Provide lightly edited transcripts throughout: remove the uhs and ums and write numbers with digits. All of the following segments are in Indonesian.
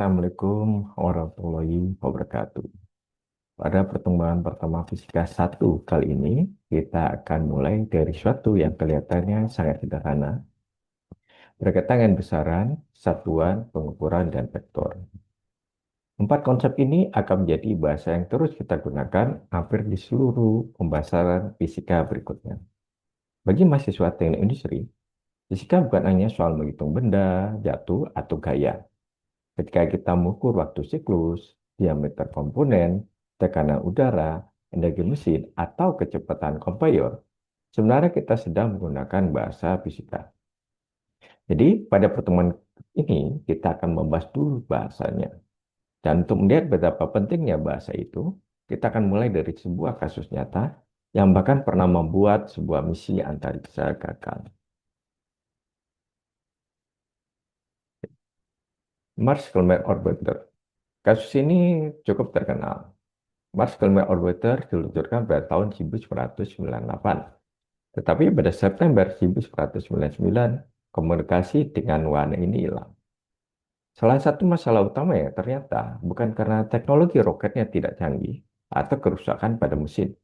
Assalamualaikum warahmatullahi wabarakatuh. Pada pertemuan pertama Fisika 1 kali ini, kita akan mulai dari suatu yang kelihatannya sangat sederhana, berkaitan dengan besaran, satuan, pengukuran, dan vektor. Empat konsep ini akan menjadi bahasa yang terus kita gunakan hampir di seluruh pembahasan fisika berikutnya. Bagi mahasiswa teknik industri, fisika bukan hanya soal menghitung benda, jatuh, atau gaya. Ketika kita mengukur waktu siklus, diameter komponen, tekanan udara, energi mesin, atau kecepatan konveyor, sebenarnya kita sedang menggunakan bahasa fisika. Jadi, pada pertemuan ini, kita akan membahas dulu bahasanya. Dan untuk melihat betapa pentingnya bahasa itu, kita akan mulai dari sebuah kasus nyata yang bahkan pernah membuat sebuah misi antariksa gagal. Mars Climate Orbiter. Kasus ini cukup terkenal. Mars Climate Orbiter diluncurkan pada tahun 1998. Tetapi pada September 1999, komunikasi dengan warna ini hilang. Salah satu masalah utama ya ternyata bukan karena teknologi roketnya tidak canggih atau kerusakan pada mesin,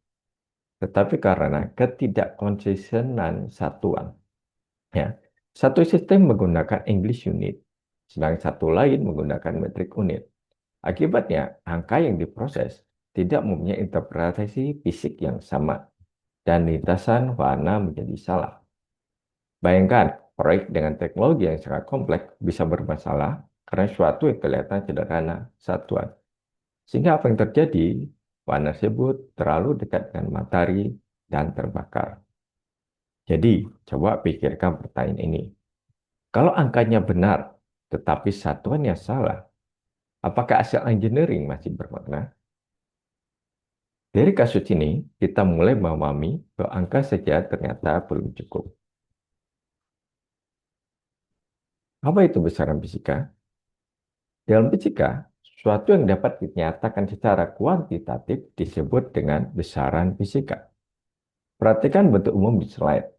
tetapi karena ketidakkonsistenan satuan. Ya. Satu sistem menggunakan English unit, sedang satu lain menggunakan metric unit. Akibatnya, angka yang diproses tidak mempunyai interpretasi fisik yang sama, dan lintasan warna menjadi salah. Bayangkan, proyek dengan teknologi yang sangat kompleks bisa bermasalah karena suatu yang kelihatan sederhana, satuan. Sehingga apa yang terjadi? Warna tersebut terlalu dekat dengan matahari dan terbakar. Jadi, coba pikirkan pertanyaan ini. Kalau angkanya benar, tetapi satuannya salah, apakah hasil engineering masih bermakna? Dari kasus ini, kita mulai memahami bahwa angka saja ternyata belum cukup. Apa itu besaran fisika? Dalam fisika, suatu yang dapat dinyatakan secara kuantitatif disebut dengan besaran fisika. Perhatikan bentuk umum di slide.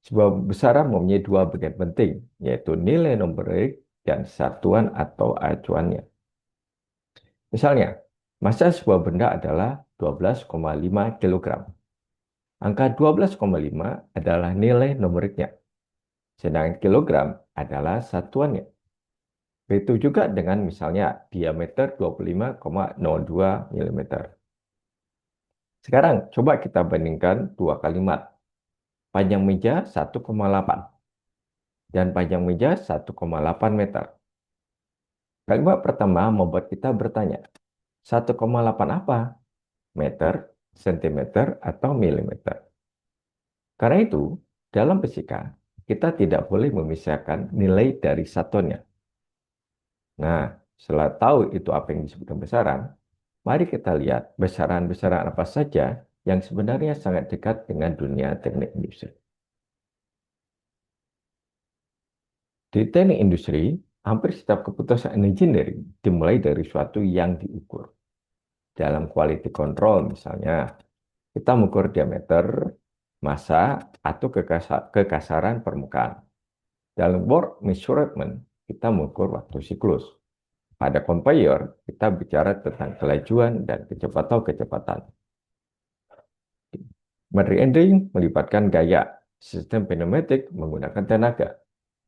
Sebuah besaran mempunyai dua bagian penting, yaitu nilai numerik dan satuan atau acuannya. Misalnya, massa sebuah benda adalah 12,5 kg. Angka 12,5 adalah nilai numeriknya, sedangkan kilogram adalah satuannya. Begitu juga dengan misalnya diameter 25,02 mm. Sekarang coba kita bandingkan dua kalimat. Panjang meja 1,8 dan panjang meja 1,8 meter. Kalimat pertama membuat kita bertanya, 1,8 apa? Meter, sentimeter, atau milimeter? Karena itu, dalam fisika, kita tidak boleh memisahkan nilai dari satuannya. Nah, setelah tahu itu apa yang disebut besaran, mari kita lihat besaran-besaran apa saja yang sebenarnya sangat dekat dengan dunia teknik industri. Di teknik industri, hampir setiap keputusan engineering dimulai dari suatu yang diukur. Dalam quality control misalnya, kita mengukur diameter, massa, atau kekasaran permukaan. Dalam work measurement, kita mengukur waktu siklus. Pada conveyor, kita bicara tentang kelajuan dan kecepatan. Material handling melibatkan gaya, sistem pneumatik menggunakan tenaga,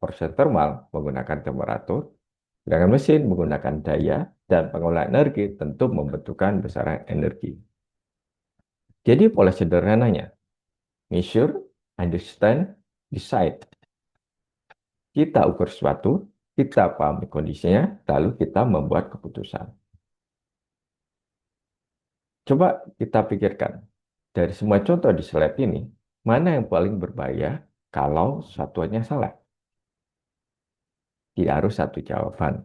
proses thermal menggunakan temperatur, sedangkan mesin menggunakan daya, dan pengolahan energi tentu membutuhkan besaran energi. Jadi pola sederhananya, measure, understand, decide. Kita ukur sesuatu, kita pahami kondisinya, lalu kita membuat keputusan. Coba kita pikirkan, dari semua contoh di slide ini, mana yang paling berbahaya kalau satuannya salah? Tidak harus satu jawaban.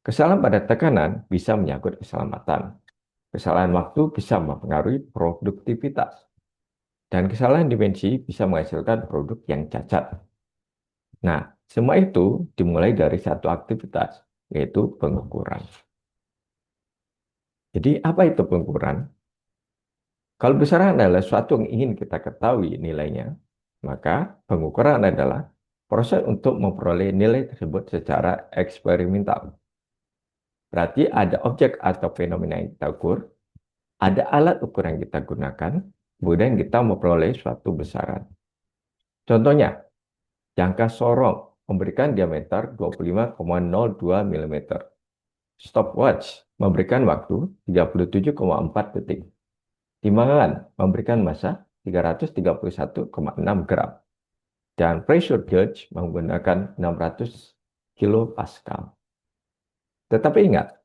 Kesalahan pada tekanan bisa menyangkut keselamatan. Kesalahan waktu bisa mempengaruhi produktivitas. Dan kesalahan dimensi bisa menghasilkan produk yang cacat. Nah, semua itu dimulai dari satu aktivitas, yaitu pengukuran. Jadi, apa itu pengukuran? Kalau besaran adalah sesuatu yang ingin kita ketahui nilainya, maka pengukuran adalah proses untuk memperoleh nilai tersebut secara eksperimental. Berarti ada objek atau fenomena yang kita ukur, ada alat ukur yang kita gunakan, kemudian kita memperoleh suatu besaran. Contohnya, jangka sorong memberikan diameter 25,02 mm. Stopwatch memberikan waktu 37,4 detik. Timbangan memberikan massa 331,6 gram. Dan pressure gauge menggunakan 600 kilopascal. Tetapi ingat,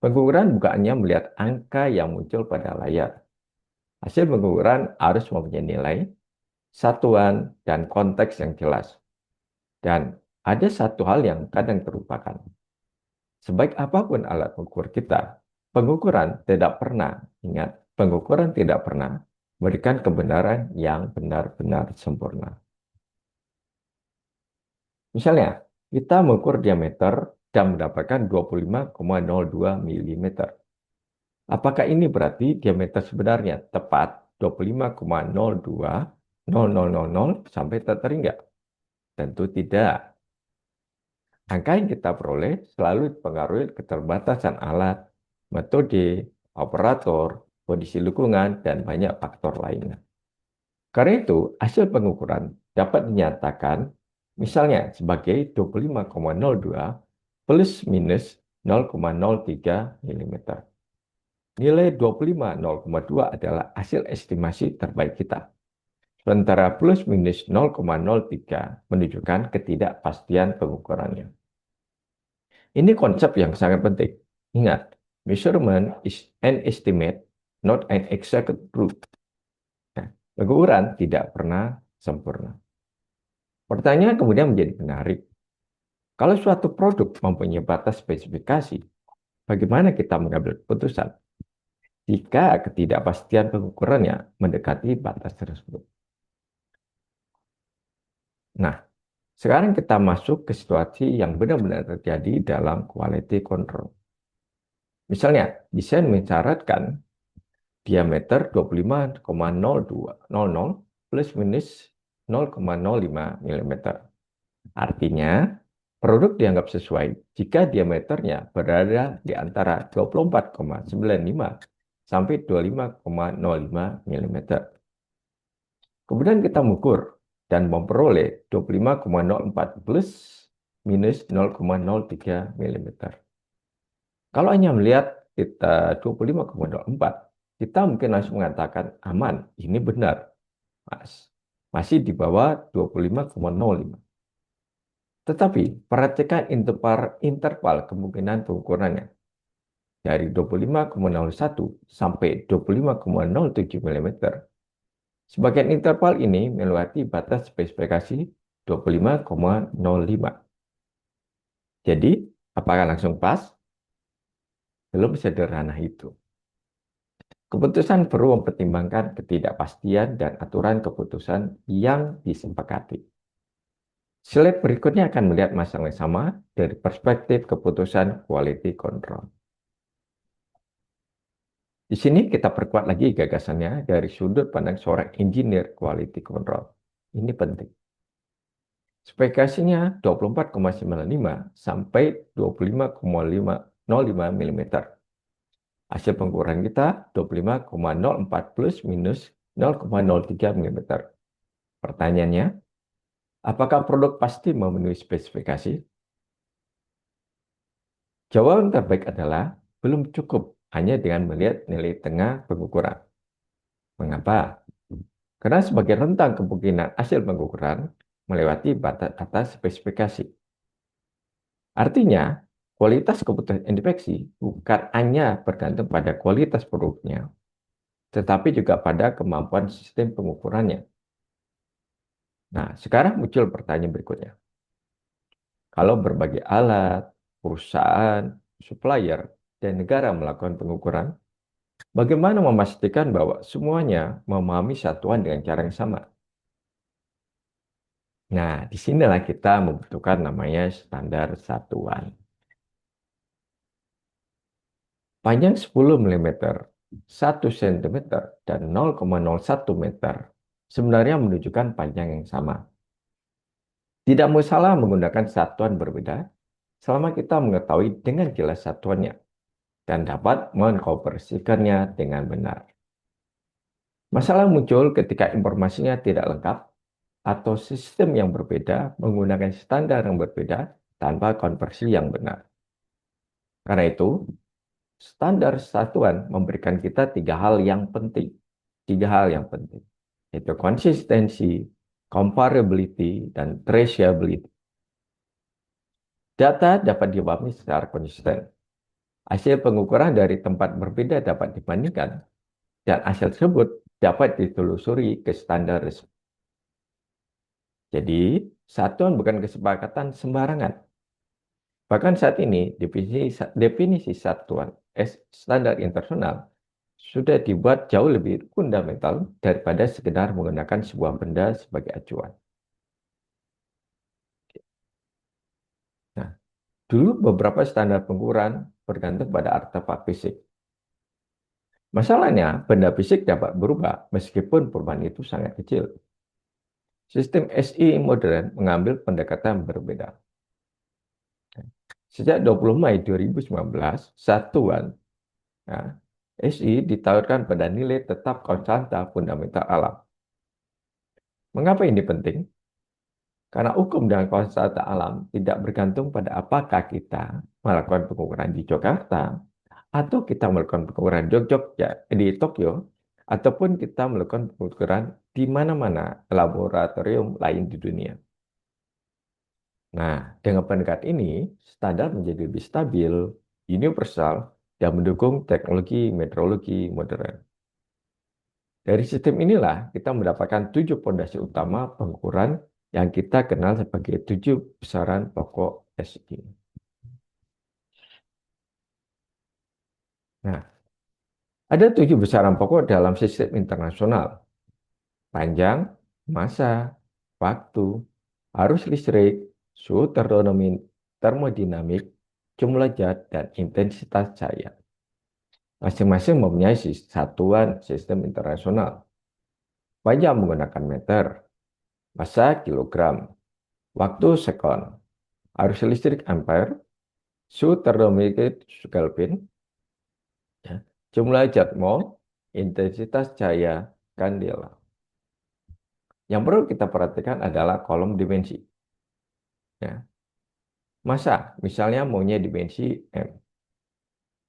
pengukuran bukan hanya melihat angka yang muncul pada layar. Hasil pengukuran harus mempunyai nilai, satuan, dan konteks yang jelas. Dan ada satu hal yang kadang terlupakan. Sebaik apapun alat ukur kita, pengukuran tidak pernah, ingat, pengukuran tidak pernah memberikan kebenaran yang benar-benar sempurna. Misalnya, kita mengukur diameter dan mendapatkan 25,02 mm. Apakah ini berarti diameter sebenarnya tepat 25,020000 sampai tertinggal? Tentu tidak. Angka yang kita peroleh selalu dipengaruhi keterbatasan alat, metode, operator, kondisi lingkungan, dan banyak faktor lainnya. Karena itu, hasil pengukuran dapat dinyatakan misalnya sebagai 25,02 plus minus 0,03 mm. Nilai 25,0,2 adalah hasil estimasi terbaik kita. Sementara plus minus 0,03 menunjukkan ketidakpastian pengukurannya. Ini konsep yang sangat penting. Ingat, measurement is an estimate, not an exact truth. Nah, pengukuran tidak pernah sempurna. Pertanyaan kemudian menjadi menarik. Kalau suatu produk mempunyai batas spesifikasi, bagaimana kita mengambil keputusan jika ketidakpastian pengukurannya mendekati batas tersebut? Nah, sekarang kita masuk ke situasi yang benar-benar terjadi dalam quality control. Misalnya, desain mensyaratkan diameter 25,0200 plus minus 0,05 mm. Artinya, produk dianggap sesuai jika diameternya berada di antara 24,95 sampai 25,05 mm. Kemudian kita mengukur dan memperoleh 25,04 plus minus 0,03 mm. Kalau hanya melihat kita 25,04, kita mungkin langsung mengatakan aman, ini benar. Masih di bawah 25,05. Tetapi perhatikan interval kemungkinan pengukurannya. Dari 25,01 sampai 25,07 mm. Sebagian interval ini melewati batas spesifikasi 25,05. Jadi, apakah langsung pas? Belum sederhana itu. Keputusan perlu mempertimbangkan ketidakpastian dan aturan keputusan yang disepakati. Slide berikutnya akan melihat masalah yang sama dari perspektif keputusan quality control. Di sini kita perkuat lagi gagasannya dari sudut pandang seorang engineer quality control. Ini penting. Spesifikasinya 24,95 sampai 25,05 mm. Hasil pengukuran kita 25,04 plus minus 0,03 mm. Pertanyaannya, apakah produk pasti memenuhi spesifikasi? Jawaban terbaik adalah belum cukup hanya dengan melihat nilai tengah pengukuran. Mengapa? Karena sebagai rentang kemungkinan hasil pengukuran melewati batas atas spesifikasi. Artinya, kualitas keputusan inspeksi bukan hanya bergantung pada kualitas produknya, tetapi juga pada kemampuan sistem pengukurannya. Nah, sekarang muncul pertanyaan berikutnya. Kalau berbagai alat, perusahaan, supplier, dan negara melakukan pengukuran, bagaimana memastikan bahwa semuanya memahami satuan dengan cara yang sama? Nah, disinilah kita membutuhkan namanya standar satuan. Panjang 10 mm, 1 cm, dan 0,01 meter sebenarnya menunjukkan panjang yang sama. Tidak masalah menggunakan satuan berbeda, selama kita mengetahui dengan jelas satuannya dan dapat mengkonversikannya dengan benar. Masalah muncul ketika informasinya tidak lengkap atau sistem yang berbeda menggunakan standar yang berbeda tanpa konversi yang benar. Karena itu, standar satuan memberikan kita tiga hal yang penting. Tiga hal yang penting, yaitu konsistensi, comparability, dan traceability. Data dapat dipahami secara konsisten. Hasil pengukuran dari tempat berbeda dapat dibandingkan, dan hasil tersebut dapat ditelusuri ke standar resmi. Jadi, satuan bukan kesepakatan sembarangan. Bahkan saat ini, definisi satuan standar internasional sudah dibuat jauh lebih fundamental daripada sekedar menggunakan sebuah benda sebagai acuan. Nah, dulu beberapa standar pengukuran bergantung pada artefak fisik. Masalahnya, benda fisik dapat berubah meskipun perubahan itu sangat kecil. Sistem SI modern mengambil pendekatan berbeda. Sejak 20 Mei 2019, satuan ya, SI ditawarkan pada nilai tetap konstanta fundamental alam. Mengapa ini penting? Karena hukum dan konstanta alam tidak bergantung pada apakah kita melakukan pengukuran di Jakarta atau kita melakukan pengukuran di Tokyo ataupun kita melakukan pengukuran di mana-mana laboratorium lain di dunia. Nah, dengan pendekatan ini, standar menjadi lebih stabil, universal, dan mendukung teknologi metrologi modern. Dari sistem inilah kita mendapatkan 7 fondasi utama pengukuran yang kita kenal sebagai 7 besaran pokok SI. Nah, ada 7 besaran pokok dalam sistem internasional. Panjang, massa, waktu, arus listrik, suhu termodinamik, jumlah zat, dan intensitas cahaya. Masing-masing mempunyai satuan sistem internasional. Panjang menggunakan meter, massa kilogram, waktu sekon, arus listrik ampere, suhu termodinamik Kelvin, ya, jumlah zat mol, intensitas cahaya kandela. Yang perlu kita perhatikan adalah kolom dimensi. Ya. Massa, misalnya maunya dimensi M.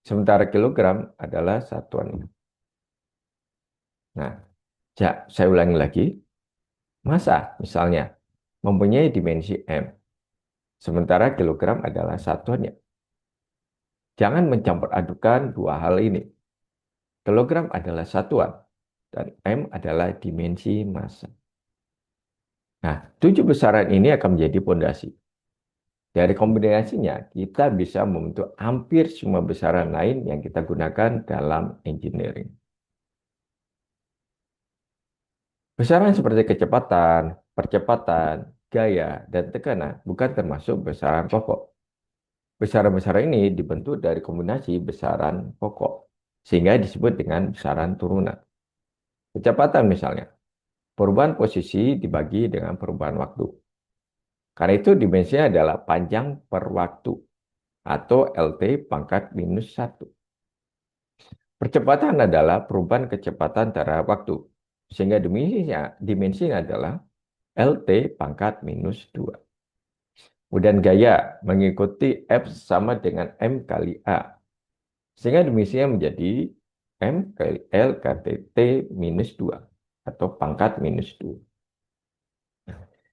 Sementara kilogram adalah satuannya. Nah, saya ulangi lagi. Massa, misalnya, mempunyai dimensi M. Sementara kilogram adalah satuannya. Jangan mencampur adukan dua hal ini. Kilogram adalah satuan, dan M adalah dimensi massa. Nah, 7 besaran ini akan menjadi fondasi. Dari kombinasinya, kita bisa membentuk hampir semua besaran lain yang kita gunakan dalam engineering. Besaran seperti kecepatan, percepatan, gaya, dan tekanan bukan termasuk besaran pokok. Besaran-besaran ini dibentuk dari kombinasi besaran pokok, sehingga disebut dengan besaran turunan. Kecepatan misalnya, perubahan posisi dibagi dengan perubahan waktu. Karena itu dimensinya adalah panjang per waktu, atau LT pangkat minus 1. Percepatan adalah perubahan kecepatan terhadap waktu, sehingga dimensinya adalah LT pangkat minus 2. Kemudian gaya mengikuti F sama dengan M kali A. Sehingga dimensinya menjadi M kali L kali T minus 2. Atau pangkat minus 2.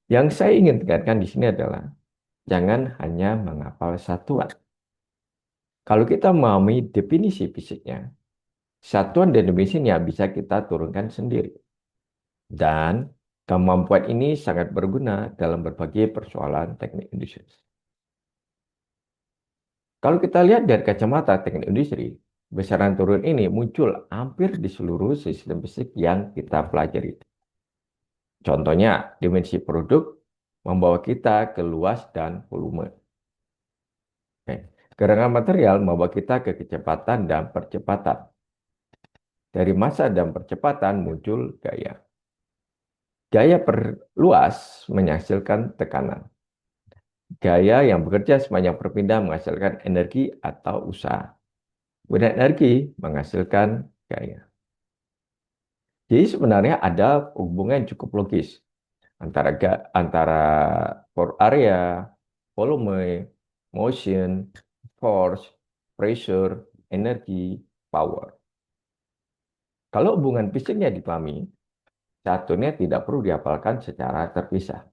Yang saya ingin tekankan di sini adalah jangan hanya menghafal satuan. Kalau kita memahami definisi fisiknya, satuan dan definisinya bisa kita turunkan sendiri. Dan kemampuan ini sangat berguna dalam berbagai persoalan teknik industri. Kalau kita lihat dari kacamata teknik industri, besaran turun ini muncul hampir di seluruh sistem fisik yang kita pelajari. Contohnya, dimensi produk membawa kita ke luas dan volume. Gerangan material membawa kita ke kecepatan dan percepatan. Dari massa dan percepatan muncul gaya. Gaya perluas menghasilkan tekanan. Gaya yang bekerja sepanjang perpindahan menghasilkan energi atau usaha. Kemudian energi menghasilkan gaya. Jadi sebenarnya ada hubungan yang cukup logis antara pore area, volume, motion, force, pressure, energi, power. Kalau hubungan fisiknya dipahami, caturnya tidak perlu dihafalkan secara terpisah.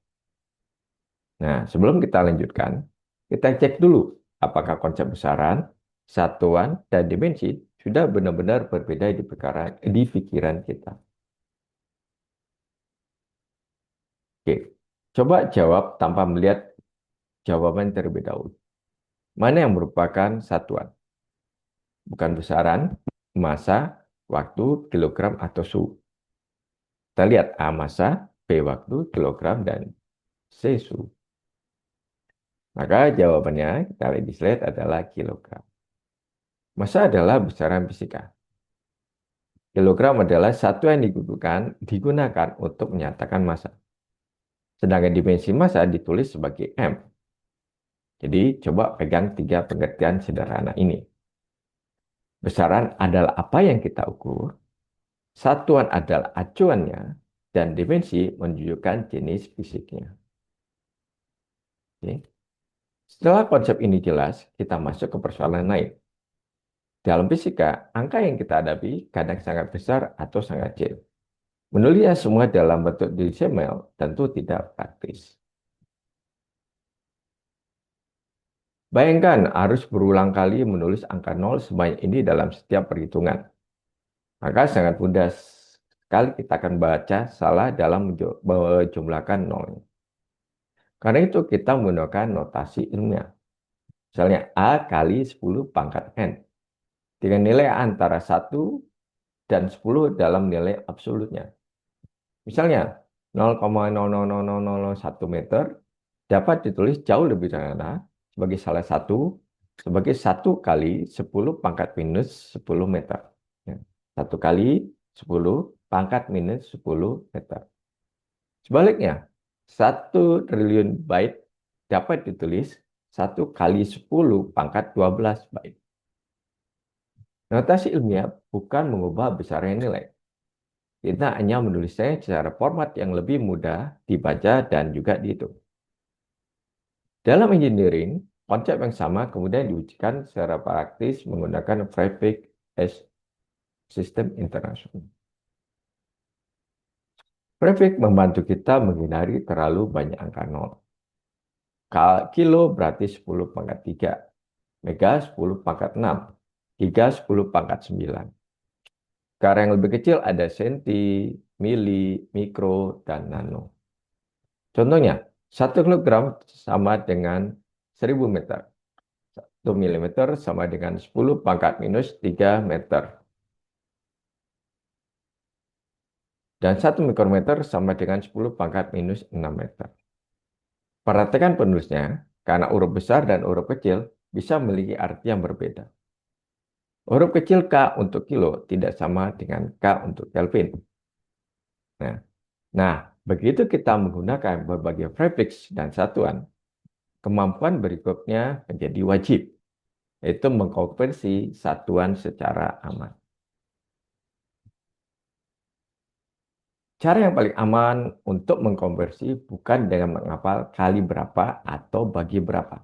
Nah, sebelum kita lanjutkan, kita cek dulu apakah konsep besaran, satuan, dan dimensi sudah benar-benar berbeda di pikiran kita. Oke, coba jawab tanpa melihat jawaban terlebih dahulu. Mana yang merupakan satuan? Bukan besaran, massa, waktu, kilogram, atau suhu. Kita lihat A massa, B waktu, kilogram, dan C suhu. Maka jawabannya kita lihat di slide adalah kilogram. Massa adalah besaran fisika. Kilogram adalah satuan yang digunakan untuk menyatakan massa. Sedangkan dimensi massa ditulis sebagai M. Jadi coba pegang tiga pengertian sederhana ini. Besaran adalah apa yang kita ukur, satuan adalah acuannya, dan dimensi menunjukkan jenis fisiknya. Oke. Setelah konsep ini jelas, kita masuk ke persoalan lain. Dalam fisika, angka yang kita hadapi kadang sangat besar atau sangat kecil. Menulisnya semua dalam bentuk desimal tentu tidak praktis. Bayangkan harus berulang kali menulis angka 0 sebanyak ini dalam setiap perhitungan. Maka sangat mudah sekali kita akan baca salah dalam menjumlahkan 0. Karena itu kita menggunakan notasi ilmiah. Misalnya A kali 10 pangkat N. Dengan nilai antara 1 dan 10 dalam nilai absolutnya. Misalnya 0,000001 meter dapat ditulis jauh lebih sederhana sebagai salah satu sebagai 1 kali 10 pangkat minus 10 meter. Ya. 1 kali 10 pangkat minus 10 meter. Sebaliknya, 1 triliun byte dapat ditulis 1 kali 10 pangkat 12 byte. Notasi ilmiah bukan mengubah besarnya nilai. Kita hanya menulisnya secara format yang lebih mudah dibaca dan juga dihitung. Dalam engineering, konsep yang sama kemudian diujikan secara praktis menggunakan prefix as sistem internasional. Prefix membantu kita menghindari terlalu banyak angka 0. Kilo berarti 10 pangkat 3, mega 10 pangkat 6, giga 10 pangkat 9. Sekarang yang lebih kecil ada senti, mili, mikro, dan nano. Contohnya, 1 kilogram sama dengan 1000 meter. 1 milimeter sama dengan 10 pangkat minus 3 meter. Dan 1 mikrometer sama dengan 10 pangkat minus 6 meter. Perhatikan penulisnya, karena huruf besar dan huruf kecil bisa memiliki arti yang berbeda. Huruf kecil K untuk kilo tidak sama dengan K untuk Kelvin. Nah, begitu kita menggunakan berbagai prefix dan satuan, kemampuan berikutnya menjadi wajib, yaitu mengkonversi satuan secara aman. Cara yang paling aman untuk mengkonversi bukan dengan menghafal kali berapa atau bagi berapa,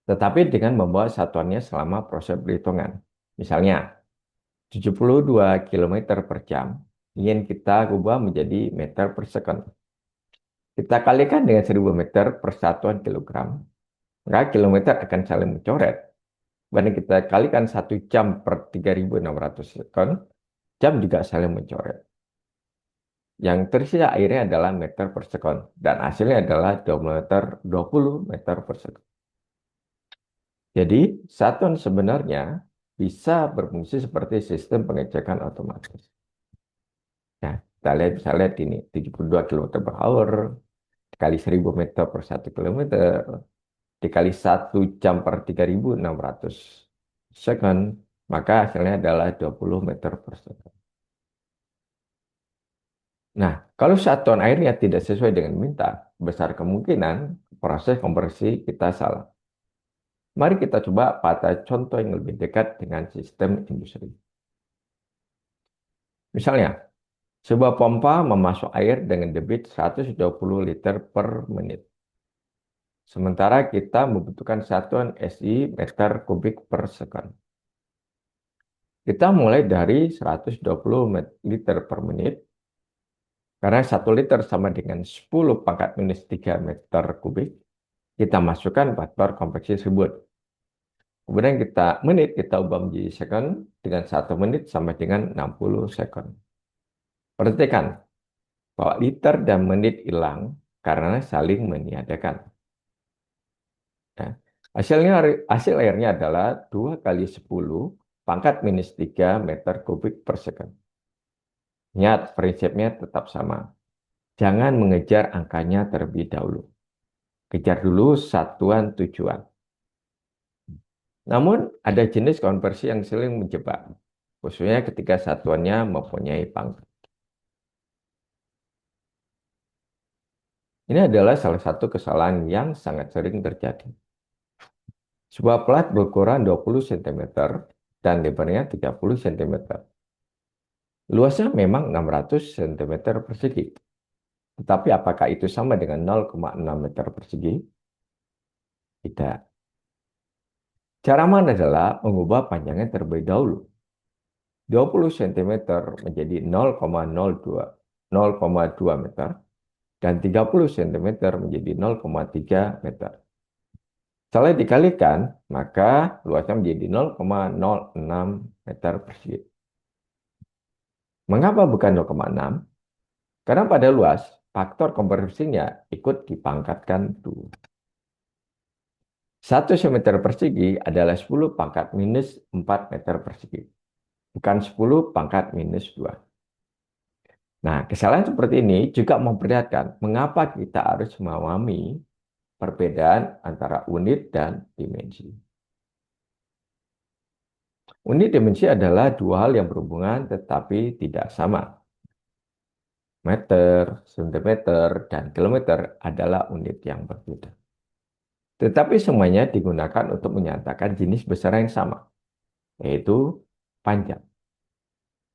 tetapi dengan membawa satuannya selama proses perhitungan. Misalnya, 72 km per jam ingin kita ubah menjadi meter per second. Kita kalikan dengan 1000 meter per satuan kilogram, maka kilometer akan saling mencoret. Banding kita kalikan 1 jam per 3600 second, jam juga saling mencoret. Yang tersisa akhirnya adalah meter per second, dan hasilnya adalah 20 meter per second. Jadi, satuan sebenarnya bisa berfungsi seperti sistem pengecekan otomatis. Nah, kita bisa lihat ini, 72 km per hour, dikali 1000 meter per 1 kilometer, dikali 1 jam per 3600 second, maka hasilnya adalah 20 meter per second. Nah, kalau satuan airnya tidak sesuai dengan minta, besar kemungkinan proses konversi kita salah. Mari kita coba pada contoh yang lebih dekat dengan sistem industri. Misalnya, sebuah pompa memasuk air dengan debit 120 liter per menit. Sementara kita membutuhkan satuan SI meter kubik per second. Kita mulai dari 120 liter per menit, karena 1 liter sama dengan 10 pangkat minus 3 meter kubik. Kita masukkan faktor konveksi tersebut. Kemudian kita ubah menjadi second, dengan 1 menit sama dengan 60 second. Perhatikan bahwa liter dan menit hilang karena saling meniadakan. Ya. Hasil airnya adalah 2 kali 10 pangkat minus 3 meter kubik per second. Ingat, prinsipnya tetap sama. Jangan mengejar angkanya terlebih dahulu. Kejar dulu satuan tujuan. Namun, ada jenis konversi yang sering menjebak, khususnya ketika satuannya mempunyai pangkat. Ini adalah salah satu kesalahan yang sangat sering terjadi. Sebuah plat berukuran 20 cm dan lebarnya 30 cm. Luasnya memang 600 cm persegi. Tetapi apakah itu sama dengan 0,6 meter persegi? Tidak. Cara mana adalah mengubah panjangnya terlebih dahulu. 20 cm menjadi 0,2 meter dan 30 cm menjadi 0,3 meter. Setelah dikalikan, maka luasnya menjadi 0,06 meter persegi. Mengapa bukan 0,6? Karena pada luas, faktor konversinya ikut dipangkatkan dulu. 1 cm persegi adalah 10 pangkat minus 4 meter persegi. Bukan 10 pangkat minus 2. Nah, kesalahan seperti ini juga memperlihatkan mengapa kita harus memahami perbedaan antara unit dan dimensi. Unit dimensi adalah dua hal yang berhubungan tetapi tidak sama. Meter, sentimeter, dan kilometer adalah unit yang berbeda. Tetapi semuanya digunakan untuk menyatakan jenis besar yang sama, yaitu panjang.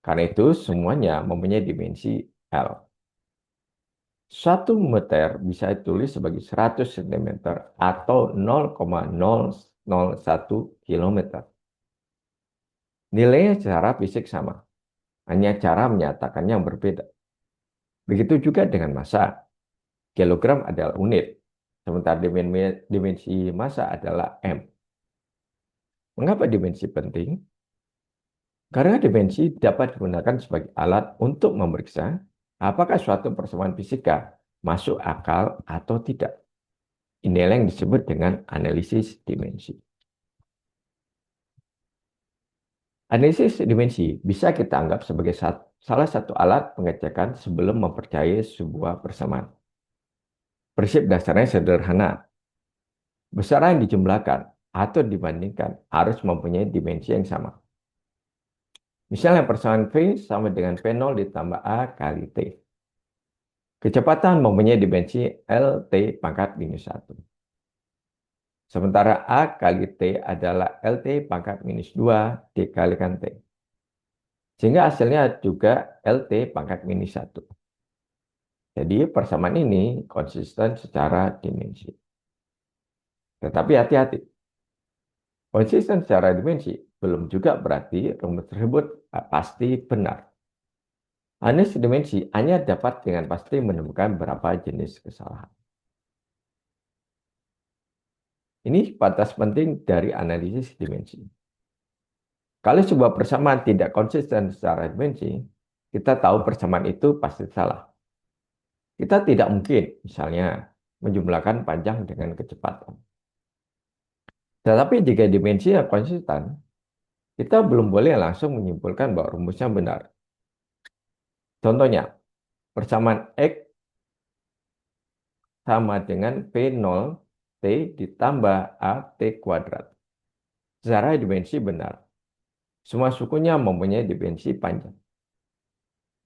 Karena itu semuanya mempunyai dimensi L. 1 meter bisa ditulis sebagai 100 cm atau 0,001 kilometer. Nilainya secara fisik sama, hanya cara menyatakannya yang berbeda. Begitu juga dengan massa. Kilogram adalah unit, sementara dimensi massa adalah M. Mengapa dimensi penting? Karena dimensi dapat digunakan sebagai alat untuk memeriksa apakah suatu persamaan fisika masuk akal atau tidak. Inilah yang disebut dengan analisis dimensi. Analisis dimensi bisa kita anggap sebagai salah satu alat pengecekan sebelum mempercayai sebuah persamaan. Prinsip dasarnya sederhana. Besaran yang dijumlahkan atau dibandingkan harus mempunyai dimensi yang sama. Misalnya persamaan V sama dengan V0 ditambah A kali T. Kecepatan mempunyai dimensi LT pangkat minus 1. Sementara A kali T adalah LT pangkat minus 2 dikalikan T. Sehingga hasilnya juga LT pangkat minus 1. Jadi persamaan ini konsisten secara dimensi. Tetapi hati-hati. Konsisten secara dimensi belum juga berarti rumus tersebut pasti benar. Analisis dimensi hanya dapat dengan pasti menemukan beberapa jenis kesalahan. Ini batas penting dari analisis dimensi. Kalau sebuah persamaan tidak konsisten secara dimensi, kita tahu persamaan itu pasti salah. Kita tidak mungkin, misalnya, menjumlahkan panjang dengan kecepatan. Tetapi jika dimensinya konsisten, kita belum boleh langsung menyimpulkan bahwa rumusnya benar. Contohnya, persamaan X sama dengan P0 T ditambah AT kuadrat. Secara dimensi benar. Semua sukunya mempunyai dimensi panjang.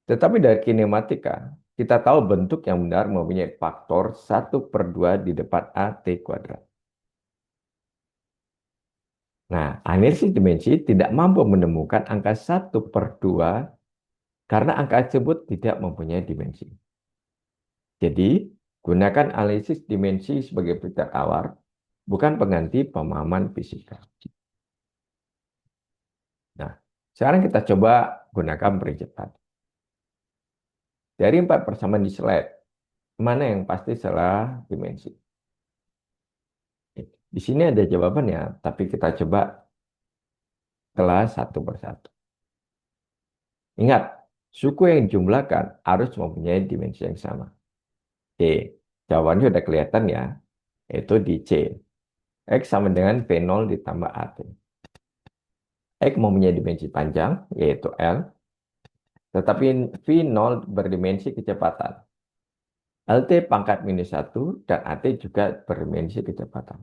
Tetapi dari kinematika, kita tahu bentuk yang benar mempunyai faktor 1/2 di depan AT kuadrat. Nah, analisis dimensi tidak mampu menemukan angka 1/2 karena angka tersebut tidak mempunyai dimensi. Jadi, gunakan analisis dimensi sebagai filter awal, bukan pengganti pemahaman fisika. Nah, sekarang kita coba gunakan prinsip tadi. Dari 4 persamaan di slide, mana yang pasti salah dimensi? Di sini ada jawabannya, tapi kita coba kelas satu persatu. Ingat, suku yang dijumlahkan harus mempunyai dimensi yang sama. Jawabannya sudah kelihatan ya, yaitu di C. X sama dengan V0 ditambah AT. X mempunyai dimensi panjang, yaitu L, tetapi V0 berdimensi kecepatan. LT pangkat minus 1 dan AT juga berdimensi kecepatan.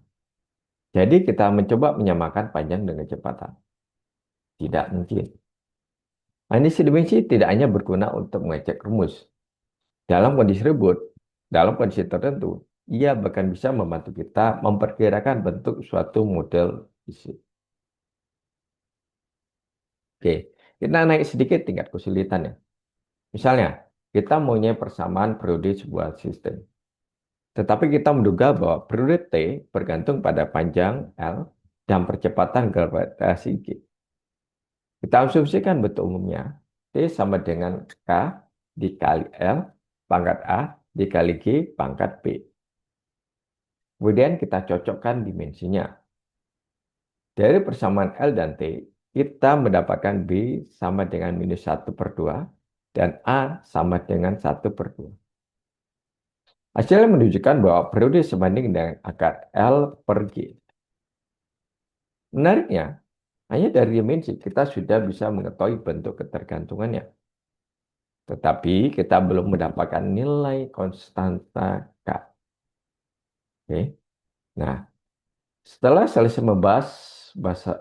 Jadi kita mencoba menyamakan panjang dengan kecepatan. Tidak mungkin. Analisis dimensi tidak hanya berguna untuk mengecek rumus. Dalam kondisi tertentu, ia bahkan bisa membantu kita memperkirakan bentuk suatu model isi. Oke, kita naik sedikit tingkat kesulitannya. Misalnya, kita mempunyai persamaan periode sebuah sistem. Tetapi kita menduga bahwa periode T bergantung pada panjang L dan percepatan gravitasi G. Kita asumsikan bentuk umumnya T sama dengan K dikali L pangkat A dikali G pangkat B. Kemudian kita cocokkan dimensinya. Dari persamaan L dan T, kita mendapatkan B sama dengan minus 1/2 dan A sama dengan 1/2. Hasilnya menunjukkan bahwa periode sebanding dengan akar L per G. Menariknya, hanya dari dimensi kita sudah bisa mengetahui bentuk ketergantungannya. Tetapi kita belum mendapatkan nilai konstanta K. Oke. Nah, setelah selesai membahas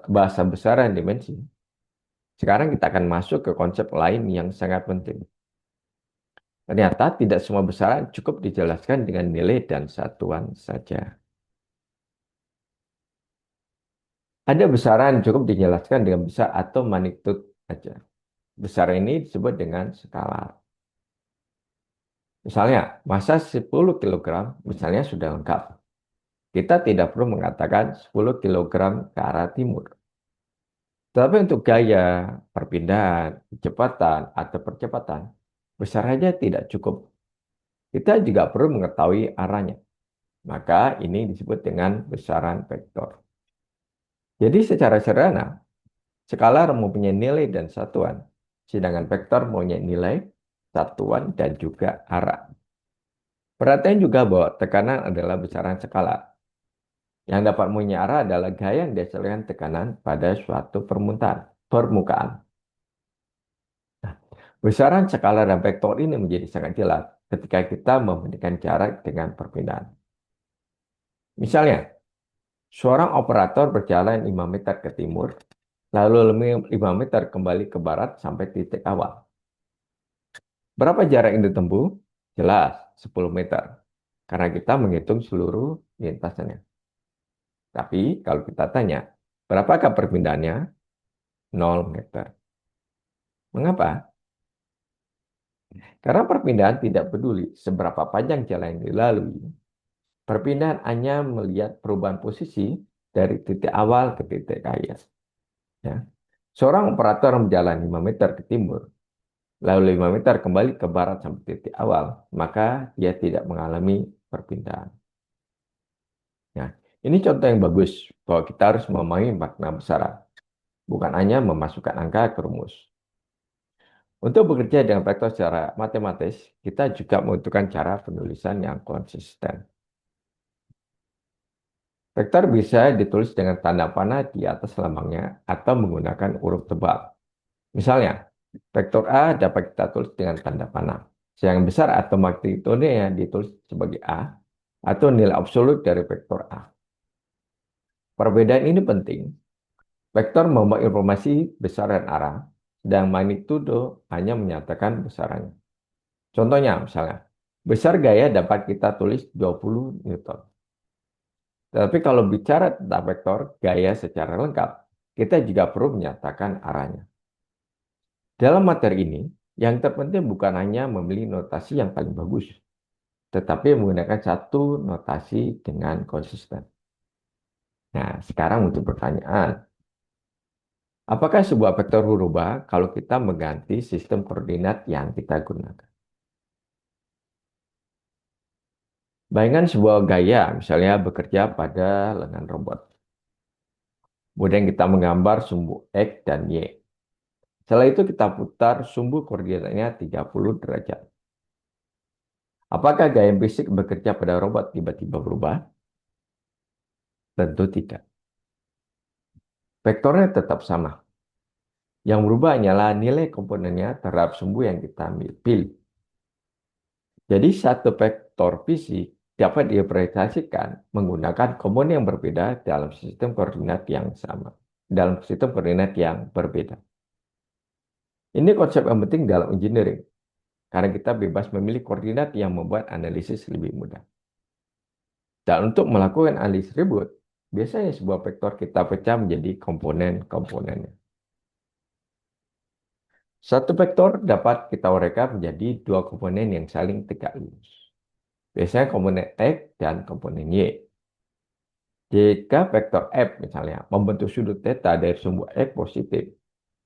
bahasa besaran dimensi, sekarang kita akan masuk ke konsep lain yang sangat penting. Ternyata tidak semua besaran cukup dijelaskan dengan nilai dan satuan saja. Ada besaran cukup dijelaskan dengan besar atau magnitude saja. Besaran ini disebut dengan skala. Misalnya, massa 10 kg misalnya sudah lengkap. Kita tidak perlu mengatakan 10 kg ke arah timur. Tetapi untuk gaya, perpindahan, kecepatan, atau percepatan, besarannya tidak cukup. Kita juga perlu mengetahui arahnya. Maka ini disebut dengan besaran vektor. Jadi secara sederhana, skalar mempunyai nilai dan satuan, sedangkan vektor mempunyai nilai, satuan, dan juga arah. Perhatian juga bahwa tekanan adalah besaran skala. Yang dapat mempunyai arah adalah gaya yang dihasilkan tekanan pada suatu permukaan. Nah, besaran skala dan vektor ini menjadi sangat jelas ketika kita membandingkan jarak dengan perpindahan. Misalnya, seorang operator berjalan 5 meter ke timur, lalu 5 meter kembali ke barat sampai titik awal. Berapa jarak yang ditempuh? Jelas, 10 meter. Karena kita menghitung seluruh lintasannya. Tapi kalau kita tanya, berapakah perpindahannya? 0 meter. Mengapa? Karena perpindahan tidak peduli seberapa panjang jalan yang dilalui. Perpindahan hanya melihat perubahan posisi dari titik awal ke titik akhir. Ya. Seorang operator berjalan 5 meter ke timur, lalu 5 meter kembali ke barat sampai titik awal, maka dia tidak mengalami perpindahan. Nah, ini contoh yang bagus bahwa kita harus memahami makna besaran, bukan hanya memasukkan angka ke rumus. Untuk bekerja dengan vektor secara matematis, kita juga membutuhkan cara penulisan yang konsisten. Vektor bisa ditulis dengan tanda panah di atas lambangnya atau menggunakan huruf tebal. Misalnya, vektor A dapat kita tulis dengan tanda panah. Yang besar atau magnitudenya ditulis sebagai A atau nilai absolut dari vektor A. Perbedaan ini penting. Vektor membawa informasi besar dan arah, dan magnitudo hanya menyatakan besarannya. Contohnya misalnya, besar gaya dapat kita tulis 20 Newton. Tetapi kalau bicara tentang vektor gaya secara lengkap, kita juga perlu menyatakan arahnya. Dalam materi ini, yang terpenting bukan hanya memilih notasi yang paling bagus, tetapi menggunakan satu notasi dengan konsisten. Nah, sekarang untuk pertanyaan, apakah sebuah vektor berubah kalau kita mengganti sistem koordinat yang kita gunakan? Bayangkan sebuah gaya, misalnya bekerja pada lengan robot. Kemudian kita menggambar sumbu X dan Y. Setelah itu kita putar sumbu koordinatnya 30 derajat. Apakah gaya fisik bekerja pada robot tiba-tiba berubah? Tentu tidak. Vektornya tetap sama. Yang berubah hanyalah nilai komponennya terhadap sumbu yang kita pilih. Jadi satu vektor fisik dapat direpresentasikan menggunakan komponen yang berbeda dalam sistem koordinat yang sama. Dalam sistem koordinat yang berbeda. Ini konsep yang penting dalam engineering. Karena kita bebas memilih koordinat yang membuat analisis lebih mudah. Dan untuk melakukan analisis tersebut, biasanya sebuah vektor kita pecah menjadi komponen-komponennya. Satu vektor dapat kita uraikan menjadi dua komponen yang saling tegak lurus. Biasanya komponen X dan komponen Y. Jika vektor F misalnya membentuk sudut theta dari sumbu X positif,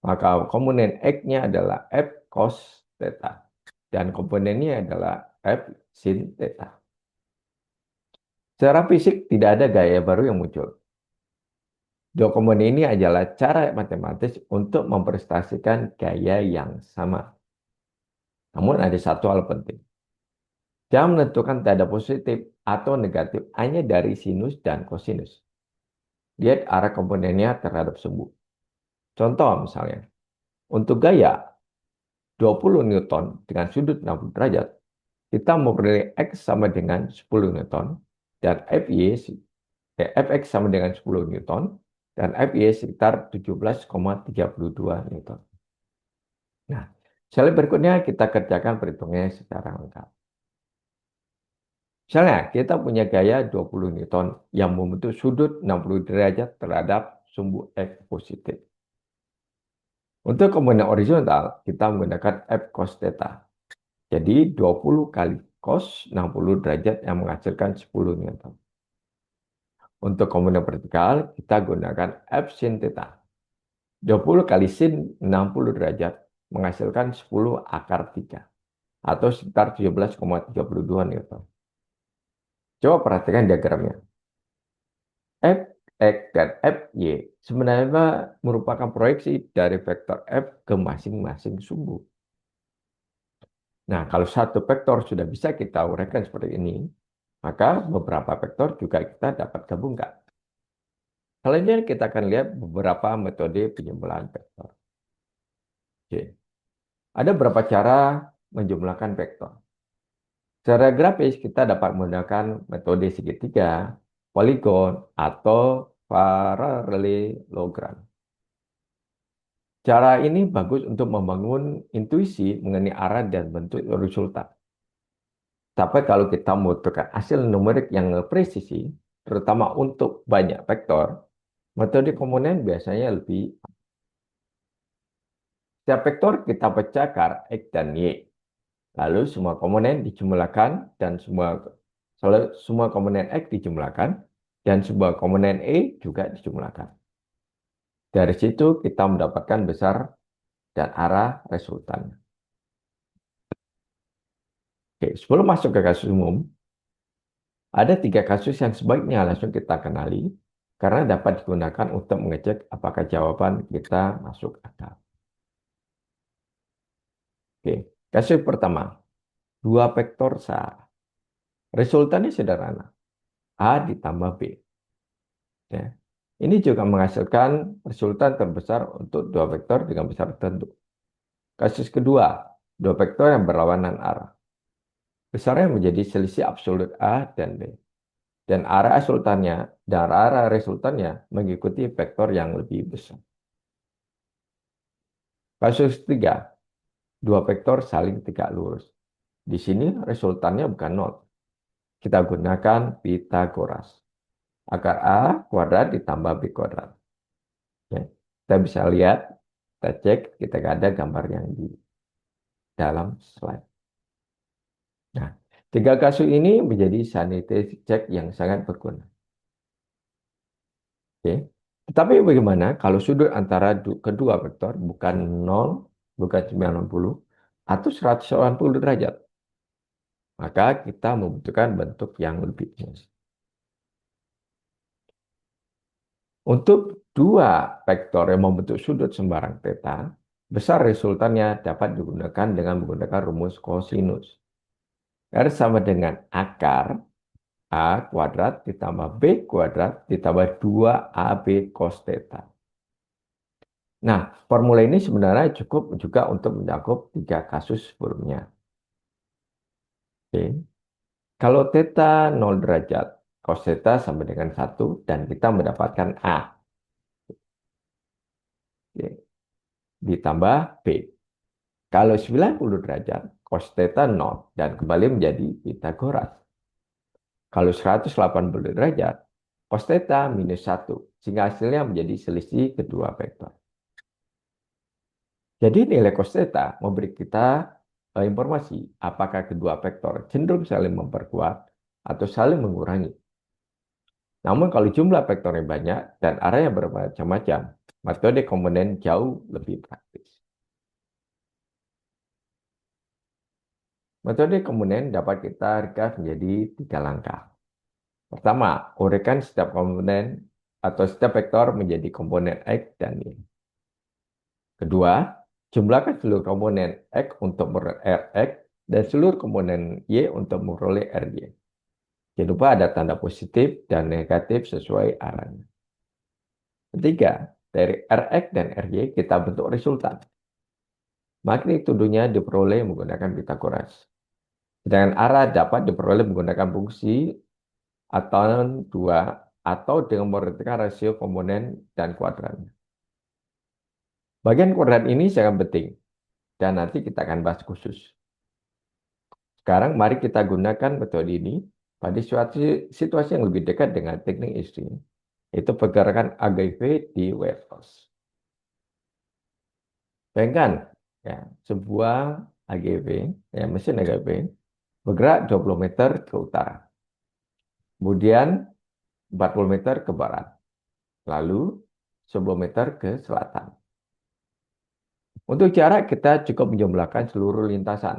maka komponen X-nya adalah F cos theta. Dan komponennya adalah F sin theta. Secara fisik tidak ada gaya baru yang muncul. Dua komponen ini adalah cara matematis untuk mempresentasikan gaya yang sama. Namun ada satu hal penting. Jangan menentukan tanda positif atau negatif hanya dari sinus dan kosinus. Lihat arah komponennya terhadap sumbu. Contoh misalnya, untuk gaya 20 Newton dengan sudut 60 derajat, kita memperoleh X sama dengan 10 Newton dan Fx sama dengan 10 Newton dan Fy sekitar 17,32 Newton. Nah, slide berikutnya kita kerjakan perhitungannya secara lengkap. Misalnya, kita punya gaya 20 Newton yang membentuk sudut 60 derajat terhadap sumbu X positif. Untuk komponen horizontal, kita menggunakan F cos theta. Jadi 20 kali cos 60 derajat yang menghasilkan 10 Newton. Untuk komponen vertikal, kita gunakan F sin theta. 20 kali sin 60 derajat menghasilkan 10 akar 3 atau sekitar 17,32 Newton. Coba perhatikan diagramnya. Fx dan Fy sebenarnya merupakan proyeksi dari vektor F ke masing-masing sumbu. Nah, kalau satu vektor sudah bisa kita uraikan seperti ini, maka beberapa vektor juga kita dapat gabungkan. Selanjutnya kita akan lihat beberapa metode penjumlahan vektor. Oke. Ada beberapa cara menjumlahkan vektor. Secara grafis kita dapat menggunakan metode segitiga, poligon, atau parallelogram. Cara ini bagus untuk membangun intuisi mengenai arah dan bentuk resultan. Tapi kalau kita membutuhkan hasil numerik yang presisi, terutama untuk banyak vektor, metode komponen biasanya lebih. Setiap vektor kita pecah ke arah X dan Y. Lalu semua komponen dijumlahkan dan semua komponen X dijumlahkan dan semua komponen Y juga dijumlahkan. Dari situ kita mendapatkan besar dan arah resultan. Oke, sebelum masuk ke kasus umum, ada 3 kasus yang sebaiknya langsung kita kenali karena dapat digunakan untuk mengecek apakah jawaban kita masuk akal. Oke, kasus pertama, 2 vektor sama. Resultannya sederhana, A ditambah B. Ya. Ini juga menghasilkan resultan terbesar untuk 2 vektor dengan besar tertentu. Kasus kedua, 2 vektor yang berlawanan arah. Besarnya menjadi selisih absolut A dan B. Dan arah resultannya mengikuti vektor yang lebih besar. Kasus ketiga, 2 vektor saling tegak lurus. Di sini resultannya bukan nol. Kita gunakan Pitagoras. Akar A kuadrat ditambah B kuadrat. Ya. Kita bisa lihat, kita cek, kita ada gambar yang di dalam slide. Nah, tiga kasus ini menjadi sanity check yang sangat berguna. Oke. Tetapi bagaimana kalau sudut antara kedua vektor bukan 0, bukan 90, atau 180 derajat? Maka kita membutuhkan bentuk yang lebih luas. Untuk dua vektor yang membentuk sudut sembarang theta, besar resultannya dapat digunakan dengan menggunakan rumus kosinus. R sama dengan akar A kuadrat ditambah B kuadrat ditambah 2AB cos theta. Nah, formula ini sebenarnya cukup juga untuk mencakup tiga kasus sebelumnya. Oke. Kalau theta 0 derajat, cos theta sama dengan 1, dan kita mendapatkan A. Oke. Ditambah B. Kalau 90 derajat, cos theta 0, dan kembali menjadi Pitagoras. Kalau 180 derajat, cos theta minus 1, sehingga hasilnya menjadi selisih kedua vektor. Jadi nilai cos theta memberi kita informasi apakah kedua vektor cenderung saling memperkuat atau saling mengurangi. Namun kalau jumlah vektornya banyak dan arahnya bermacam-macam, metode komponen jauh lebih praktis. Metode komponen dapat kita ringkas menjadi tiga langkah. Pertama, uraikan setiap komponen atau setiap vektor menjadi komponen X dan Y. Kedua, jumlahkan seluruh komponen X untuk memperoleh Rx dan seluruh komponen Y untuk memperoleh Ry. Jangan lupa ada tanda positif dan negatif sesuai arahnya. Ketiga, dari Rx dan Ry kita bentuk resultan. Magnitudonya diperoleh menggunakan Pitagoras. Sedangkan arah dapat diperoleh menggunakan fungsi atau dua atau dengan memperhatikan rasio komponen dan kuadrannya. Bagian kuadrat ini sangat penting dan nanti kita akan bahas khusus. Sekarang mari kita gunakan metode ini pada suatu situasi yang lebih dekat dengan teknik istri, yaitu pergerakan AGV di warehouse. Bayangkan ya, sebuah AGV, ya, mesin AGV, bergerak 20 meter ke utara, kemudian 40 meter ke barat, lalu 10 meter ke selatan. Untuk jarak kita cukup menjumlahkan seluruh lintasan.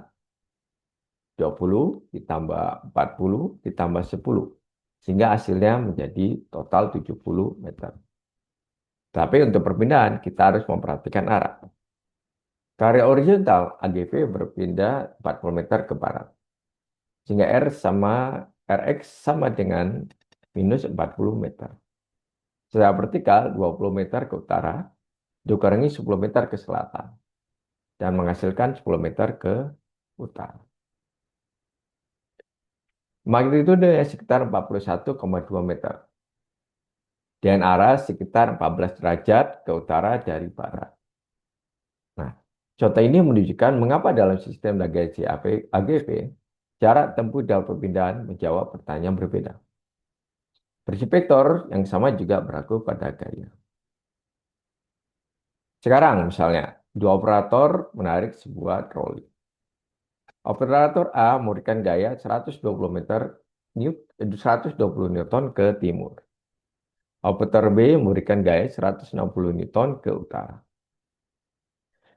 20 ditambah 40 ditambah 10. Sehingga hasilnya menjadi total 70 meter. Tapi untuk perpindahan kita harus memperhatikan arah. Karya horizontal AGV berpindah 40 meter ke barat. Sehingga Rx sama dengan minus 40 meter. Secara vertikal 20 meter ke utara, dikurangi 10 meter ke selatan. Dan menghasilkan 10 meter ke utara. Magnitudo sekitar 41,2 meter. Dan arah sekitar 14 derajat ke utara dari barat. Nah, contoh ini menunjukkan mengapa dalam sistem navigasi AGV, jarak tempuh dalam perpindahan menjawab pertanyaan berbeda. Prinsip vektor yang sama juga berlaku pada gaya. Sekarang misalnya, dua operator menarik sebuah troli. Operator A memberikan gaya 120 meter 120 Newton ke timur. Operator B memberikan gaya 160 Newton ke utara.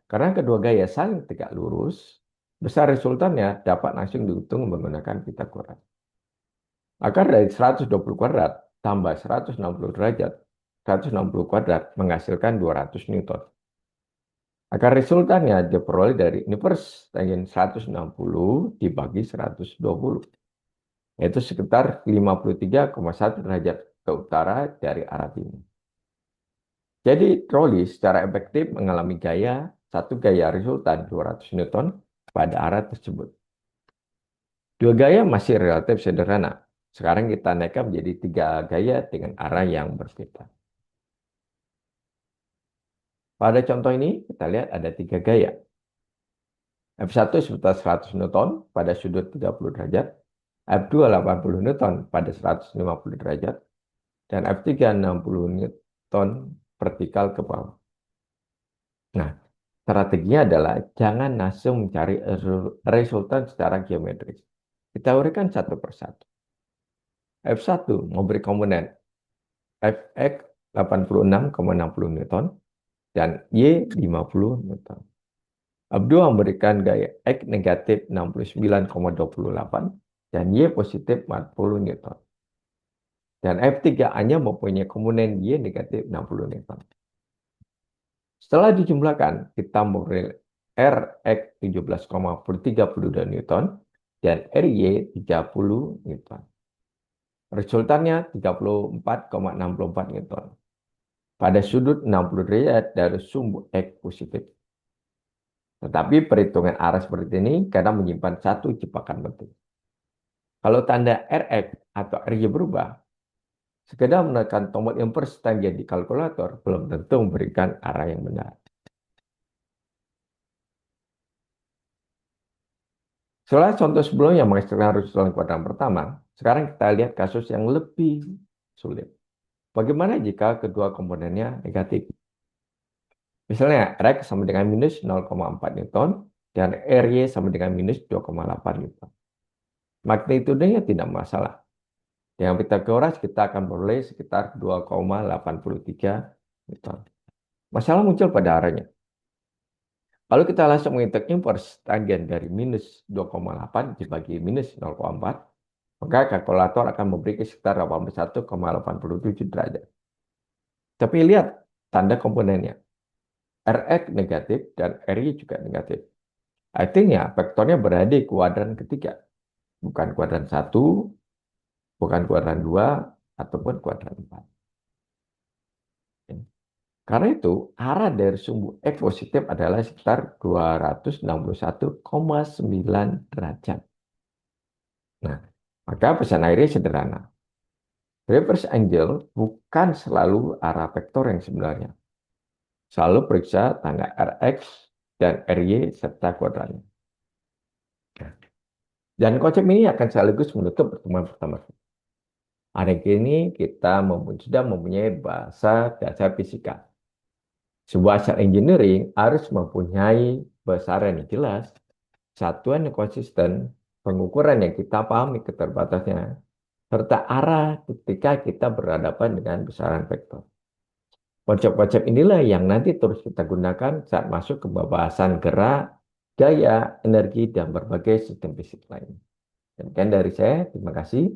Karena kedua gaya saling tegak lurus, besar resultannya dapat langsung dihitung menggunakan Pitagoras. Akar dari 120 kuadrat tambah 160 derajat, 160 kuadrat menghasilkan 200 Newton. Akar resultannya diperoleh dari inverse tangent 160 dibagi 120, yaitu sekitar 53,1 derajat ke utara dari arah timur. Jadi troli secara efektif mengalami satu gaya resultan 200 Newton pada arah tersebut. Dua gaya masih relatif sederhana. Sekarang kita naikkan menjadi tiga gaya dengan arah yang berbeda. Pada contoh ini kita lihat ada tiga gaya. F1 sebesar 100 Newton pada sudut 30 derajat, F2 80 Newton pada 150 derajat, dan F3 60 Newton vertikal ke bawah. Nah, strateginya adalah jangan langsung mencari resultan secara geometris. Kita uraikan satu persatu. F1 memberi komponen Fx 86,60 Newton dan Y 50 Newton. F2 memberikan gaya X negatif 69,28 dan Y positif 40 Newton. Dan F3 hanya mempunyai komponen Y negatif 60 Newton. Setelah dijumlahkan, kita memperoleh Rx 17,32 Newton dan Ry 30 Newton. Resultannya 34,64 Newton. Pada sudut 60 derajat dari sumbu X positif. Tetapi perhitungan arah seperti ini kadang menyimpan satu jebakan penting. Kalau tanda Rx atau Ry berubah, sekedar menekan tombol inverse tangent di kalkulator belum tentu memberikan arah yang benar. Setelah contoh sebelumnya menghasilkan resultan kuadran pertama, sekarang kita lihat kasus yang lebih sulit. Bagaimana jika kedua komponennya negatif? Misalnya Rx sama dengan minus 0,4 Newton dan Ry sama dengan minus 2,8 Newton. Magnitudenya tidak masalah. Dengan Pitagoras kita akan peroleh sekitar 2,83 Newton. Masalah muncul pada arahnya. Kalau kita langsung menghitung inverse tangent dari minus 2,8 dibagi minus 0,4, maka kalkulator akan memberikan sekitar 81,87 derajat. Tapi lihat tanda komponennya. Rx negatif dan Ry juga negatif. Artinya vektornya berada di kuadran ketiga. Bukan kuadran 1, bukan kuadran 2, ataupun kuadran 4. Karena itu, arah dari sumbu X positif adalah sekitar 261,9 derajat. Nah, maka pesan akhirnya sederhana. Reverse angle bukan selalu arah vektor yang sebenarnya. Selalu periksa tangga Rx dan Ry serta kuadrannya. Dan konsep ini akan sekaligus menutup pertemuan pertama. Hari ini kita sudah mempunyai bahasa dasar fisika. Sebuah sel engineering harus mempunyai besaran yang jelas, satuan yang konsisten, pengukuran yang kita pahami keterbatasnya, serta arah ketika kita berhadapan dengan besaran vektor. Konsep-konsep inilah yang nanti terus kita gunakan saat masuk ke pembahasan gerak, gaya, energi, dan berbagai sistem fisik lain. Demikian dari saya, terima kasih.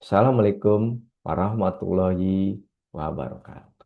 Assalamualaikum warahmatullahi wabarakatuh.